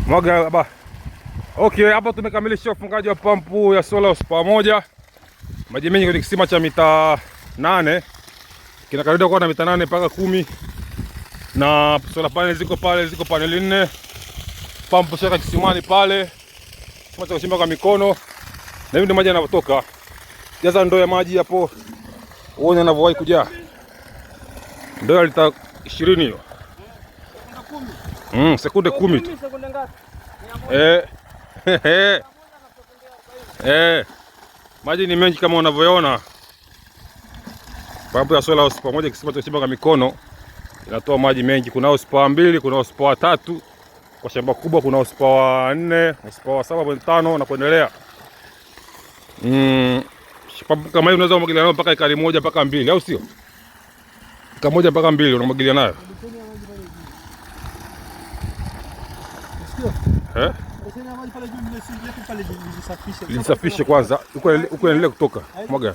Mwaga baba. Okay, hapa tumekamilisha ufungaji wa pampu ya solar horse pamoja. Maji mengi kwenye kisima cha mita 8. Kinakaribia kuwa na mita 8 mpaka 10. Na solar panel ziko pale, ziko paneli 4. Pampu shaka kisimani pale. Kisima cha kuchimba kwa mikono. Na hivi ndio maji yanatoka. Jaza ndoo ya maji hapo. Uone yanavyowahi kujaa. Ndoo ya lita 20 hiyo. Sekunde 10 tu. Sekunde ngapi? Maji ni mengi kama unavyoona. Pampu ya solar horse pamoja kisima cha kuchimba kwa mikono inatoa maji mengi. Kuna horsepower 2, kuna horsepower 3. Kwa shamba kubwa kuna horsepower 4, horsepower 7.5 na kuendelea. Pampu kama hii unaweza kumwagilia nayo mpaka ekari 1 mpaka 2, au sio? Ekari 1 mpaka 2 unamwagilia nayo. Lisafishe kwanza. Uko endelea kutoka. Mwaga.